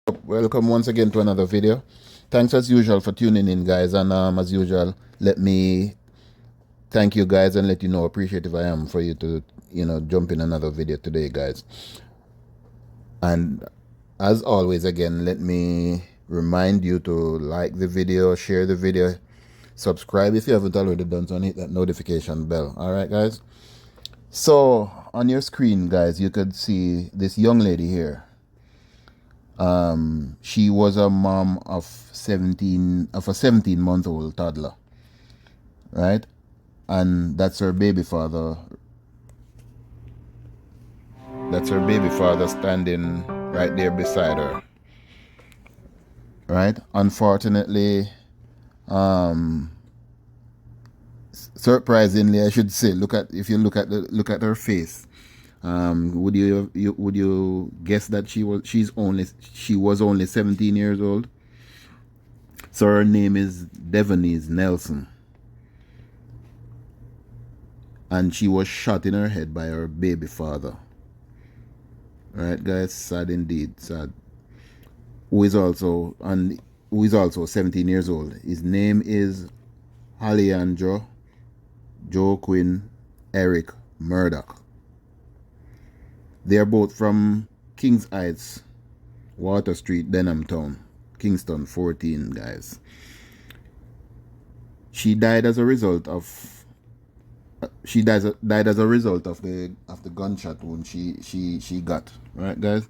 Welcome once again to another video. Thanks as usual for tuning in, guys, and as usual, let me thank you guys and let you know appreciative I am for you to jump in another video today, guys. And as always, again, let me remind you to like the video, share the video, subscribe if you haven't already done so, and hit that notification bell. All right, guys. So on your screen, guys, you could see this young lady here. She was a mom of a 17-month-old toddler, right? And that's her baby father. That's her baby father standing right there beside her, right? Unfortunately, surprisingly, I should say, if you look at her face, would you guess that she was only 17 years old? So her name is Devonese Nelson, and she was shot in her head by her baby father. Right, guys, sad indeed, sad. Who is also 17 years old. His name is Alejandro Joaquin Eric Murdoch. They are both from Kings Heights, Water Street, Denham Town, Kingston 14, guys. She died as a result of the gunshot wound she got, right, guys?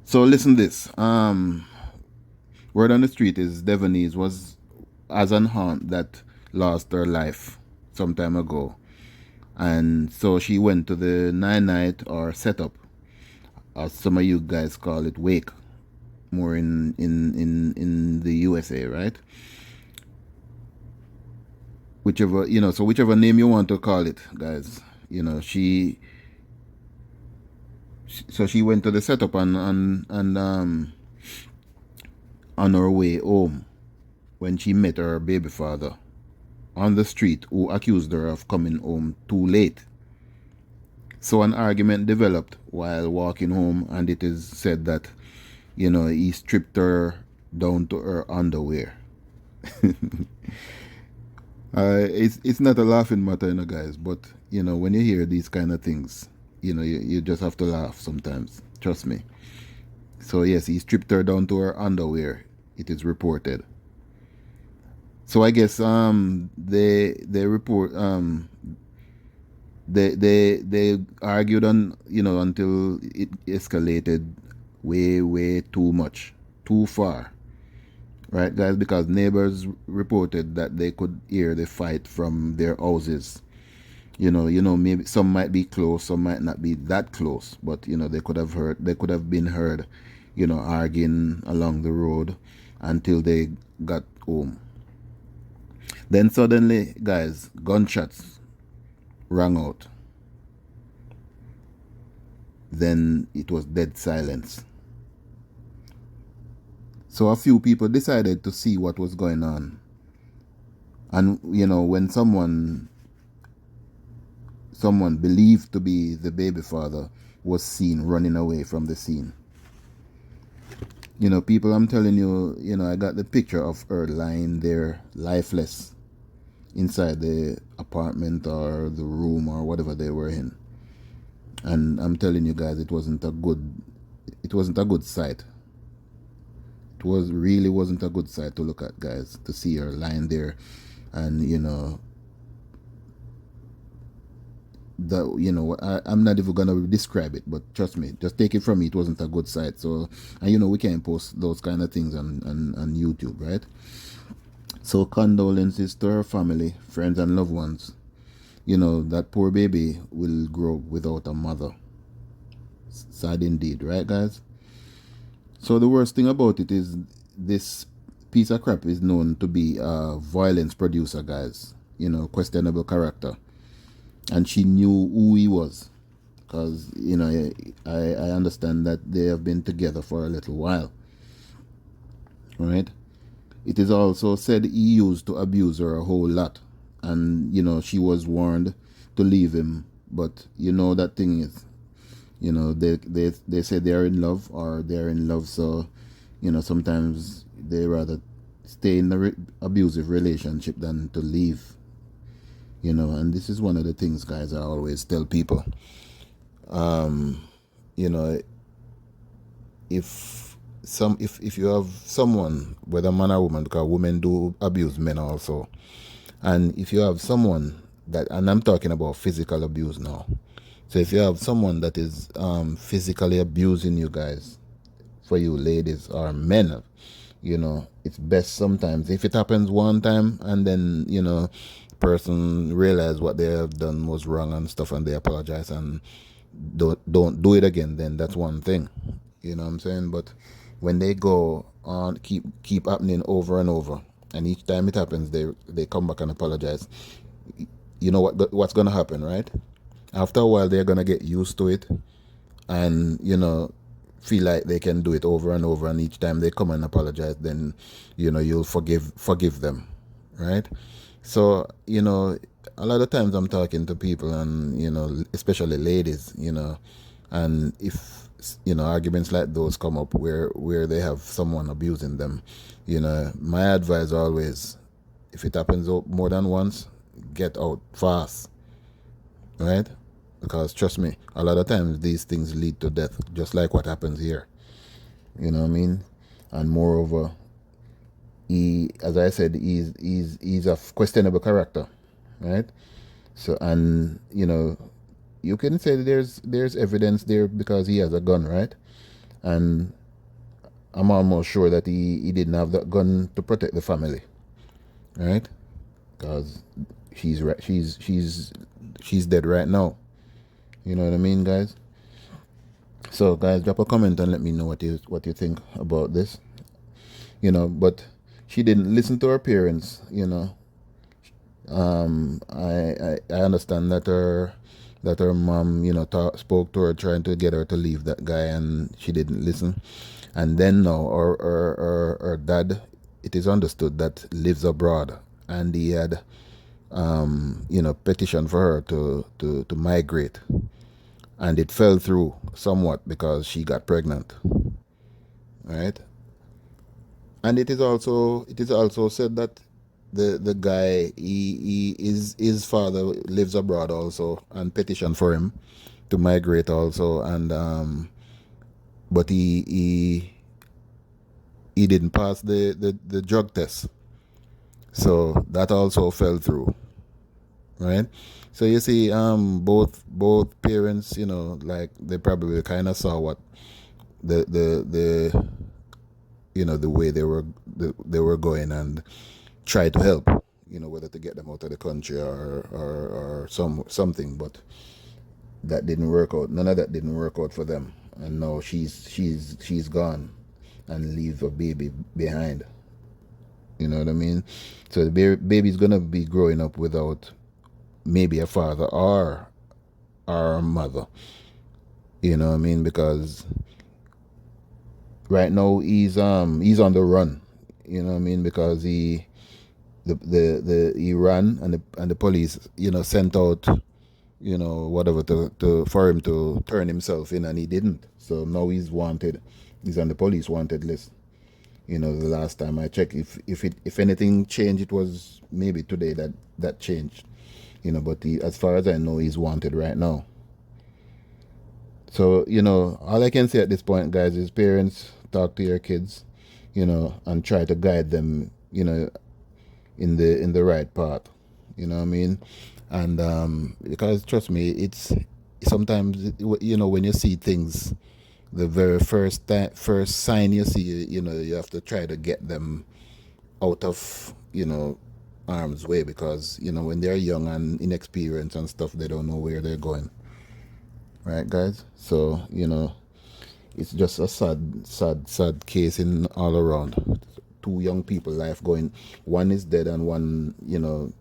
So listen this. Word on the street is Devonese was as an aunt that lost her life some time ago. And so she went to the nine-night or setup, as some of you guys call it, wake, more in the USA, right? Whichever name you want to call it, guys. She went to the setup and on her way home when she met her baby father on the street, who accused her of coming home too late. So an argument developed while walking home, and it is said that he stripped her down to her underwear. It's not a laughing matter, guys, but when you hear these kind of things, you just have to laugh sometimes. Trust me. So yes, he stripped her down to her underwear, it is reported. So I guess they report they argued on until it escalated way too much, too far. Right, guys, because neighbors reported that they could hear the fight from their houses. Maybe some might be close, some might not be that close, but they could have been heard, arguing along the road until they got home. Then suddenly, guys, gunshots rang out. Then it was dead silence. So a few people decided to see what was going on. And when someone believed to be the baby father was seen running away from the scene. People, I'm telling you, I got the picture of her lying there lifeless inside the apartment or the room or whatever they were in. And I'm telling you guys, it wasn't a good sight. It really wasn't a good sight to look at, guys, to see her lying there. And I'm not even gonna describe it, but trust me, just take it from me, it wasn't a good sight. So, and we can't post those kind of things on YouTube, right? So condolences to her family, friends, and loved ones. That poor baby will grow without a mother. Sad indeed, right, guys? So the worst thing about it is this piece of crap is known to be a violence producer, guys. Questionable character. And she knew who he was, because I understand that they have been together for a little while, right? It is also said he used to abuse her a whole lot, and she was warned to leave him, but that thing is, You know, they say they're in love, or they're in love, so you know, sometimes they rather stay in a abusive relationship than to leave. You know, and this is one of the things, guys, I always tell people. You know, if you have someone, whether man or woman, because women do abuse men also, and if you have someone that, and I'm talking about physical abuse now, so if you have someone that is physically abusing you guys, for you ladies or men, you know, it's best sometimes if it happens one time and then, you know, person realize what they have done was wrong and stuff, and they apologize and don't do it again, then that's one thing. You know what I'm saying? But when they go on, keep happening over and over, and each time it happens, they come back and apologize. You know what's gonna happen, right? After a while, they're gonna get used to it, and you know, feel like they can do it over and over, and each time they come and apologize, then you know, you'll forgive them, right? So you know, a lot of times I'm talking to people, and you know, especially ladies, you know, and if you know, arguments like those come up where they have someone abusing them, you know, my advice always, if it happens more than once, get out fast, right? Because trust me, a lot of times these things lead to death, just like what happens here. You know what I mean? And moreover, he, as I said, he's a questionable character, right? So, and you know, you can say there's evidence there because he has a gun, right? And I'm almost sure that he didn't have that gun to protect the family, right? Because she's dead right now. You know what I mean, guys? So, guys, drop a comment and let me know what you think about this. You know, but she didn't listen to her parents. You know, I understand that her mom, you know, spoke to her, trying to get her to leave that guy, and she didn't listen. And then now, her dad, it is understood that lives abroad, and he had, you know, petition for her to migrate, and it fell through somewhat because she got pregnant, right? And it is also said that the guy, his father lives abroad also, and petition for him to migrate also, and but he didn't pass the drug test, so that also fell through, right? So you see, both parents, you know, like they probably kind of saw what the you know, the way they were going, and try to help, you know, whether to get them out of the country or something, but that didn't work out. None of that didn't work out for them, and now she's gone and leave a baby behind. You know what I mean? So the baby's gonna be growing up without maybe a father or a mother. You know what I mean? Because right now he's on the run. You know what I mean? Because he ran, and the police, you know, sent out, you know, whatever to for him to turn himself in, and he didn't. So now he's wanted. He's on the police wanted list. You know, the last time I checked, if anything changed, it was maybe today that changed. You know, but as far as I know, he's wanted right now. So you know, all I can say at this point, guys, is parents, talk to your kids, you know, and try to guide them, you know, in the right path. You know what I mean? And because trust me, it's sometimes, you know, when you see things, the very first sign you see, you know, you have to try to get them out of, you know, harm's way, because you know, when they're young and inexperienced and stuff, they don't know where they're going, right, guys? So you know, it's just a sad case in all around. Two young people life going, one is dead, and one, you know,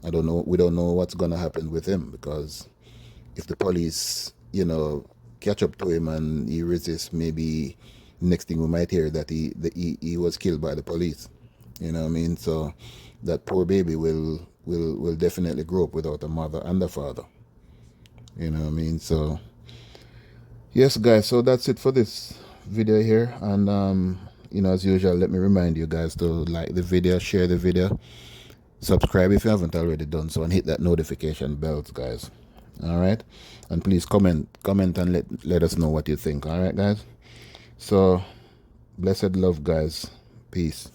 I don't know. We don't know what's gonna happen with him, because if the police, you know, catch up to him and he resists, maybe next thing we might hear that he was killed by the police. You know what I mean? So that poor baby will definitely grow up without a mother and a father. You know what I mean? So Yes, guys, so that's it for this video here. And as usual, let me remind you guys to like the video, share the video, subscribe if you haven't already done so, and hit that notification bells, guys. All right, and please comment and let us know what you think. All right, guys. So blessed love, guys. Peace.